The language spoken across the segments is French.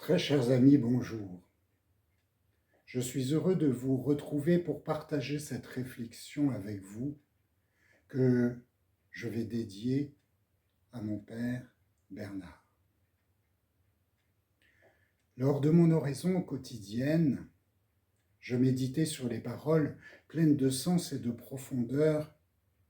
Très chers amis, bonjour. Je suis heureux de vous retrouver pour partager cette réflexion avec vous que je vais dédier à mon père Bernard. Lors de mon oraison quotidienne, je méditais sur les paroles pleines de sens et de profondeur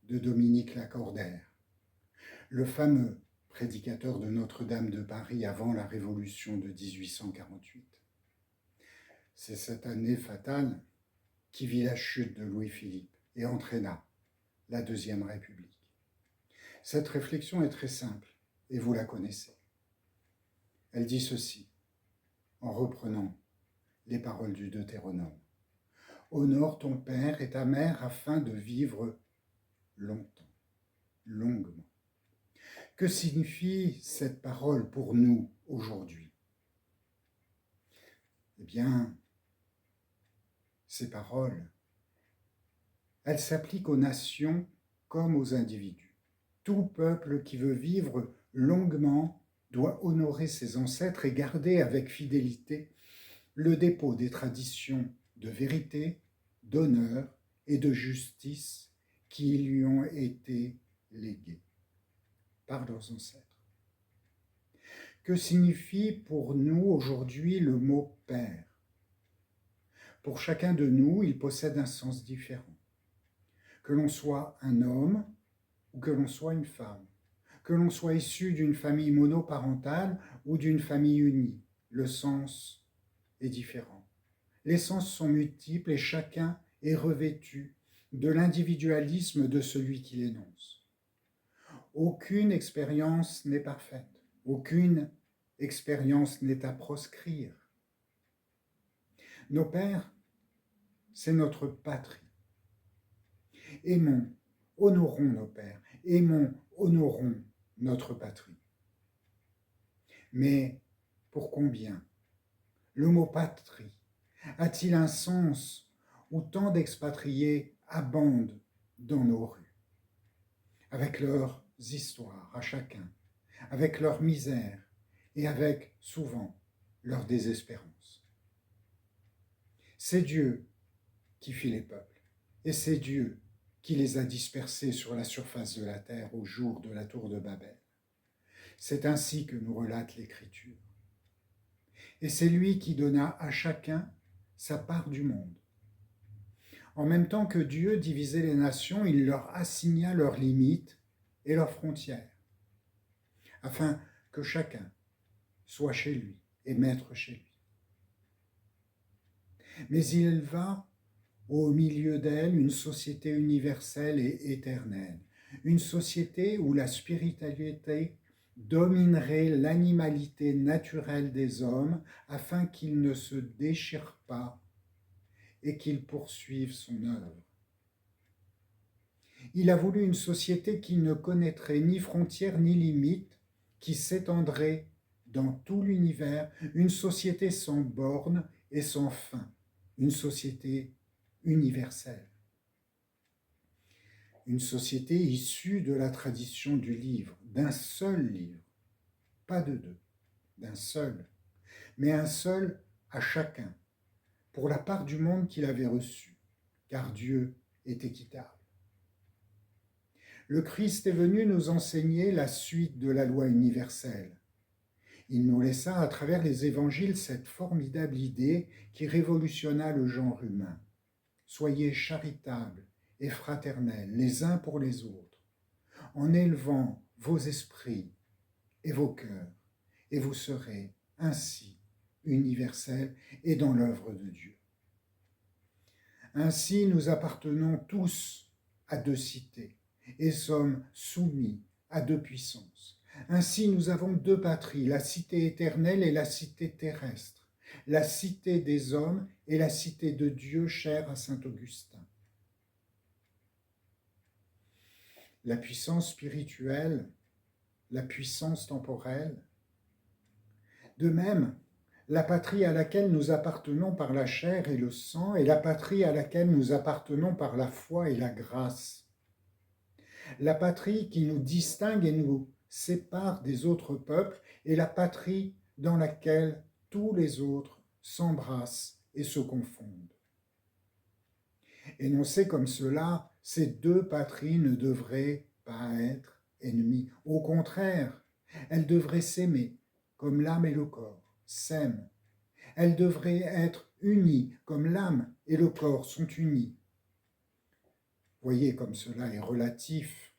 de Dominique Lacordaire, le fameux prédicateur de Notre-Dame de Paris avant la Révolution de 1848. C'est cette année fatale qui vit la chute de Louis-Philippe et entraîna la Deuxième République. Cette réflexion est très simple, et vous la connaissez. Elle dit ceci, en reprenant les paroles du Deutéronome. Honore ton père et ta mère afin de vivre longtemps, longuement. Que signifie cette parole pour nous aujourd'hui? Eh bien, ces paroles, elles s'appliquent aux nations comme aux individus. Tout peuple qui veut vivre longuement doit honorer ses ancêtres et garder avec fidélité le dépôt des traditions de vérité, d'honneur et de justice qui lui ont été léguées par leurs ancêtres. Que signifie pour nous aujourd'hui le mot « père » ? Pour chacun de nous, il possède un sens différent. Que l'on soit un homme ou que l'on soit une femme, que l'on soit issu d'une famille monoparentale ou d'une famille unie, le sens est différent. Les sens sont multiples et chacun est revêtu de l'individualisme de celui qui l'énonce. Aucune expérience n'est parfaite, aucune expérience n'est à proscrire. Nos pères, c'est notre patrie. Aimons, honorons nos pères, aimons, honorons notre patrie. Mais pour combien le mot patrie a-t-il un sens où tant d'expatriés abondent dans nos rues, avec leurs histoires à chacun, avec leur misère et avec souvent leur désespérance? C'est Dieu qui fit les peuples, et c'est Dieu qui les a dispersés sur la surface de la terre au jour de la tour de Babel. C'est ainsi que nous relate l'Écriture. Et c'est lui qui donna à chacun sa part du monde. En même temps que Dieu divisait les nations, il leur assigna leurs limites et leurs frontières, afin que chacun soit chez lui et maître chez lui. Mais il va au milieu d'elle une société universelle et éternelle, une société où la spiritualité dominerait l'animalité naturelle des hommes afin qu'ils ne se déchirent pas et qu'ils poursuivent son œuvre. Il a voulu une société qui ne connaîtrait ni frontières ni limites, qui s'étendrait dans tout l'univers, une société sans bornes et sans fin, une société universelle. Une société issue de la tradition du livre, d'un seul livre, pas de deux, d'un seul, mais un seul à chacun, pour la part du monde qu'il avait reçue, car Dieu est équitable. Le Christ est venu nous enseigner la suite de la loi universelle. Il nous laissa à travers les évangiles cette formidable idée qui révolutionna le genre humain. Soyez charitables et fraternels les uns pour les autres, en élevant vos esprits et vos cœurs, et vous serez ainsi universels et dans l'œuvre de Dieu. Ainsi, nous appartenons tous à deux cités et sommes soumis à deux puissances. Ainsi, nous avons deux patries, la cité éternelle et la cité terrestre, la cité des hommes et la cité de Dieu chère à saint Augustin. La puissance spirituelle, la puissance temporelle. De même, la patrie à laquelle nous appartenons par la chair et le sang et la patrie à laquelle nous appartenons par la foi et la grâce. La patrie qui nous distingue et nous sépare des autres peuples et la patrie dans laquelle tous les autres s'embrassent et se confondent. Énoncées comme cela, ces deux patries ne devraient pas être ennemies. Au contraire, elles devraient s'aimer comme l'âme et le corps s'aiment. Elles devraient être unies comme l'âme et le corps sont unis. Voyez comme cela est relatif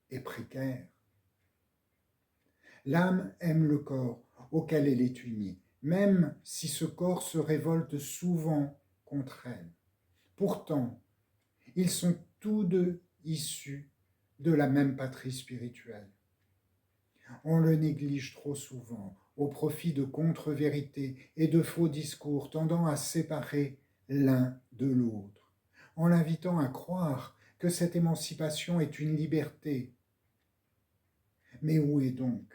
et précaire. L'âme aime le corps auquel elle est unie, même si ce corps se révolte souvent contre elle. Pourtant, ils sont tous deux issus de la même patrie spirituelle. On le néglige trop souvent au profit de contre-vérités et de faux discours tendant à séparer l'un de l'autre, en l'invitant à croire que cette émancipation est une liberté. Mais où est donc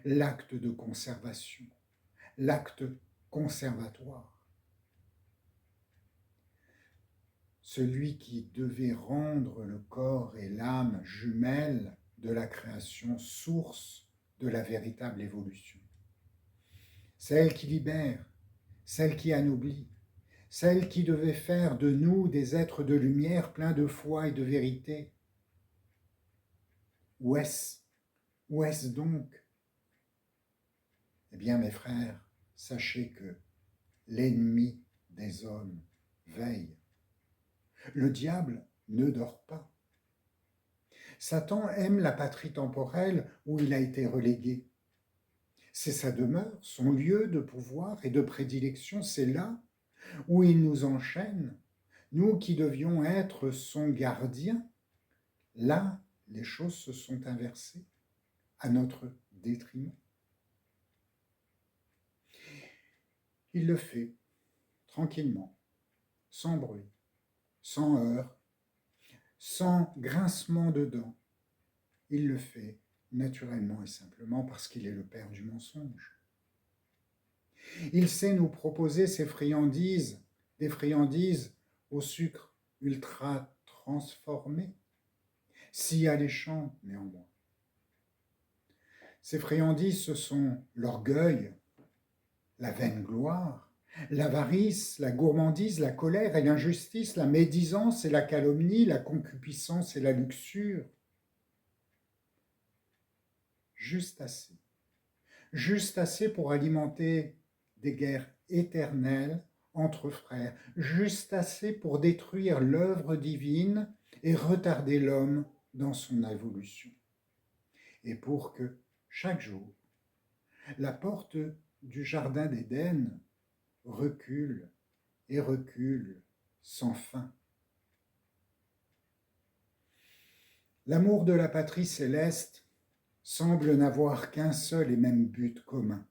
l'acte de conservation, l'acte conservatoire? Celui qui devait rendre le corps et l'âme jumelles de la création, source de la véritable évolution. Celle qui libère, celle qui anoblit, celle qui devait faire de nous des êtres de lumière pleins de foi et de vérité. Où est-ce donc? Eh bien, mes frères, sachez que l'ennemi des hommes veille. Le diable ne dort pas. Satan aime la patrie temporelle où il a été relégué. C'est sa demeure, son lieu de pouvoir et de prédilection, c'est là où il nous enchaîne, nous qui devions être son gardien. Là, les choses se sont inversées à notre détriment. Il le fait tranquillement, sans bruit, sans heurts, sans grincement de dents. Il le fait naturellement et simplement parce qu'il est le père du mensonge. Il sait nous proposer ces friandises, des friandises au sucre ultra transformé, si alléchant néanmoins. Ces friandises, ce sont l'orgueil, la vaine gloire, l'avarice, la gourmandise, la colère et l'injustice, la médisance et la calomnie, la concupiscence et la luxure. Juste assez pour alimenter des guerres éternelles entre frères, juste assez pour détruire l'œuvre divine et retarder l'homme dans son évolution. Et pour que, chaque jour, la porte du jardin d'Éden recule et recule sans fin. L'amour de la patrie céleste semble n'avoir qu'un seul et même but commun,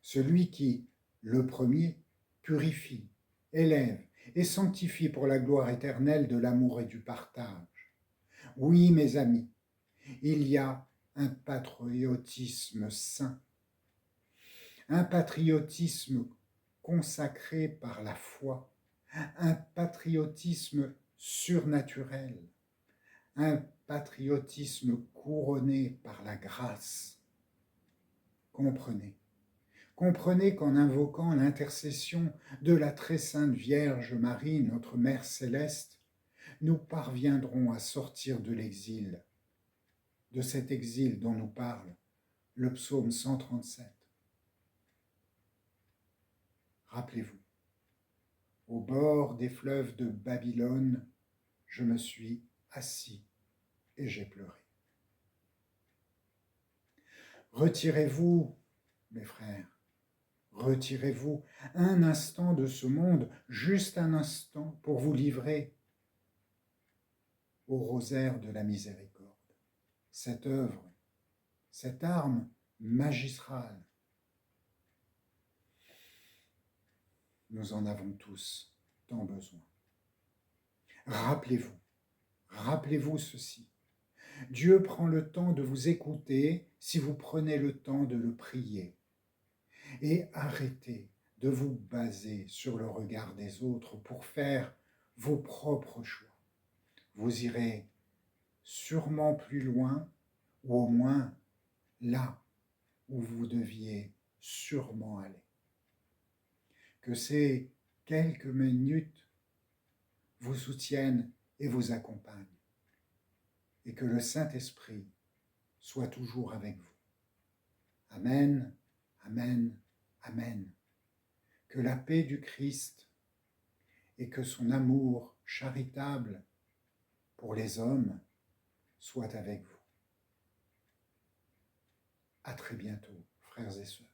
celui qui, le premier, purifie, élève et sanctifie pour la gloire éternelle de l'amour et du partage. Oui, mes amis, il y a un patriotisme saint, un patriotisme consacré par la foi, un patriotisme surnaturel, un patriotisme couronné par la grâce. Comprenez qu'en invoquant l'intercession de la très sainte Vierge Marie, notre Mère céleste, nous parviendrons à sortir de l'exil, de cet exil dont nous parle le psaume 137. Rappelez-vous, au bord des fleuves de Babylone, je me suis assis et j'ai pleuré. Retirez-vous, mes frères, retirez-vous un instant de ce monde, juste un instant, pour vous livrer au rosaire de la miséricorde. Cette œuvre, cette arme magistrale, nous en avons tous tant besoin. Rappelez-vous ceci. Dieu prend le temps de vous écouter si vous prenez le temps de le prier. Et arrêtez de vous baser sur le regard des autres pour faire vos propres choix. Vous irez sûrement plus loin, ou au moins là où vous deviez sûrement aller. que ces quelques minutes vous soutiennent et vous accompagnent, et que le Saint-Esprit soit toujours avec vous. Amen, amen, amen. Que la paix du Christ et que son amour charitable pour les hommes soit avec vous. À très bientôt, frères et sœurs.